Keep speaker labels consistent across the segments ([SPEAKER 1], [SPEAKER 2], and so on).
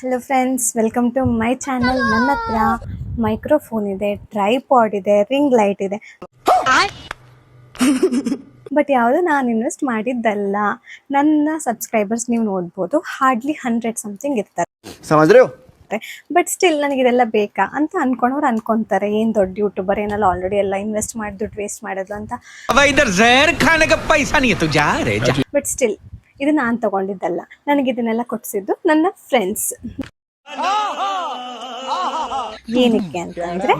[SPEAKER 1] Hello friends, welcome to my channel. ನನ್ನ ಹತ್ರ microphone ಇದೆ, ಟ್ರೈಪಾಡ್ ಇದೆ, ರಿಂಗ್ ಲೈಟ್ ಇದೆ. ಬಟ್ ಯಾವುದು ನಾನು ಇನ್ವೆಸ್ಟ್ ಮಾಡಿದ್ದಲ್ಲ. ನನ್ನ ಸಬ್ಸ್ಕ್ರೈಬರ್ಸ್ ನೀವು ನೋಡ್ಬೋದು, ಹಾರ್ಡ್ಲಿ 100 ಸಮಥಿಂಗ್ ಇರ್ತಾರೆ. ಬಟ್ ಸ್ಟಿಲ್ ನನಗೆ ಇದೆಲ್ಲ ಬೇಕಾ ಅಂತ ಅನ್ಕೊಂಡವ್ರು ಅನ್ಕೊಂತಾರೆ, ಏನು ದೊಡ್ಡ ಯೂಟ್ಯೂಬರ್ ಏನಲ್ಲ, ಆಲ್ರೆಡಿ ಎಲ್ಲ ಇನ್ವೆಸ್ಟ್ ಮಾಡಿ ದುಡ್ಡು ವೇಸ್ಟ್ ಮಾಡೋದು ಅಂತ. ಬಟ್ ಸ್ಟಿಲ್ ಇದು ನಾನು ತಗೊಂಡಿದ್ದಲ್ಲ, ನನಗೆ ಇದನ್ನೆಲ್ಲ ಕೊಡಿಸಿದ್ದು ನನ್ನ ಫ್ರೆಂಡ್ಸ್. ಏನಕ್ಕೆ ಅಂತಂದರೆ,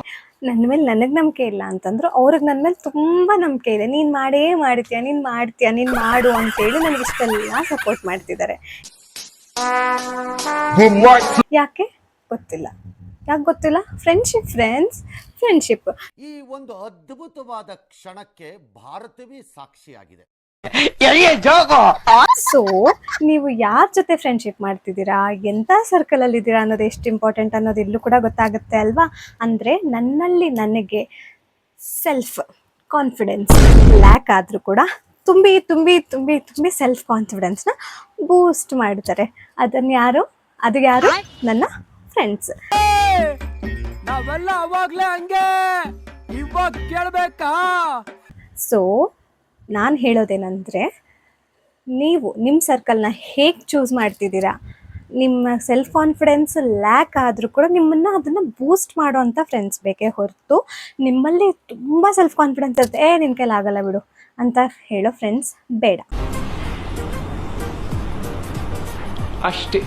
[SPEAKER 1] ನನ್ನ ಮೇಲೆ ನನಗೆ ನಂಬಿಕೆ ಇಲ್ಲ ಅಂತಂದ್ರು, ಅವ್ರಿಗೆ ನನ್ನ ಮೇಲೆ ತುಂಬ ನಂಬಿಕೆ ಇದೆ. ನೀನು ಮಾಡ್ತೀಯ, ನೀನು ಮಾಡು ಅಂತೇಳಿ ನನಗೆ ಇಷ್ಟೆಲ್ಲ ಸಪೋರ್ಟ್ ಮಾಡ್ತಿದ್ದಾರೆ. ಯಾಕೆ ಗೊತ್ತಿಲ್ಲ. ಫ್ರೆಂಡ್ಶಿಪ್.
[SPEAKER 2] ಈ ಒಂದು ಅದ್ಭುತವಾದ ಕ್ಷಣಕ್ಕೆ ಭಾರತವೇ ಸಾಕ್ಷಿಯಾಗಿದೆ.
[SPEAKER 1] ಸೊ ನೀವು ಯಾರ ಜೊತೆ ಫ್ರೆಂಡ್ಶಿಪ್ ಮಾಡ್ತಿದ್ದೀರಾ, ಎಂಥ ಸರ್ಕಲಲ್ಲಿ ಇದ್ದೀರಾ ಅನ್ನೋದು ಎಷ್ಟು ಇಂಪಾರ್ಟೆಂಟ್ ಅನ್ನೋದು ಇಲ್ಲೂ ಕೂಡ ಗೊತ್ತಾಗುತ್ತೆ ಅಲ್ವಾ. ಅಂದರೆ ನನ್ನಲ್ಲಿ ನನಗೆ ಸೆಲ್ಫ್ ಕಾನ್ಫಿಡೆನ್ಸ್ ಲ್ಯಾಕ್ ಆದರೂ ಕೂಡ ತುಂಬಿ ತುಂಬಿ ತುಂಬಿ ತುಂಬಿ ಸೆಲ್ಫ್ ಕಾನ್ಫಿಡೆನ್ಸ್ನ ಬೂಸ್ಟ್ ಮಾಡ್ತಾರೆ. ಅದು ಯಾರು ನನ್ನ ಫ್ರೆಂಡ್ಸ್.
[SPEAKER 3] ನಾವೆಲ್ಲ ಅವಾಗ್ಲೇ ಹಂಗೆ, ಇವಾಗ ಕೇಳಬೇಕಾ?
[SPEAKER 1] ಸೊ ನಾನು ಹೇಳೋದೇನೆಂದರೆ, ನೀವು ನಿಮ್ಮ ಸರ್ಕಲ್ನ ಹೇಗೆ ಚೂಸ್ ಮಾಡ್ತಿದ್ದೀರಾ, ನಿಮ್ಮ ಸೆಲ್ಫ್ ಕಾನ್ಫಿಡೆನ್ಸ್ ಲ್ಯಾಕ್ ಆದರೂ ಕೂಡ ನಿಮ್ಮನ್ನು ಅದನ್ನು ಬೂಸ್ಟ್ ಮಾಡೋವಂಥ ಫ್ರೆಂಡ್ಸ್ ಬೇಕೇ ಹೊರತು, ನಿಮ್ಮಲ್ಲಿ ತುಂಬ ಸೆಲ್ಫ್ ಕಾನ್ಫಿಡೆನ್ಸ್ ಇರುತ್ತೆ, ನಿನ್ನ ಕೈಲಿ ಆಗಲ್ಲ ಬಿಡು ಅಂತ ಹೇಳೋ ಫ್ರೆಂಡ್ಸ್ ಬೇಡ
[SPEAKER 3] ಅಷ್ಟೇ.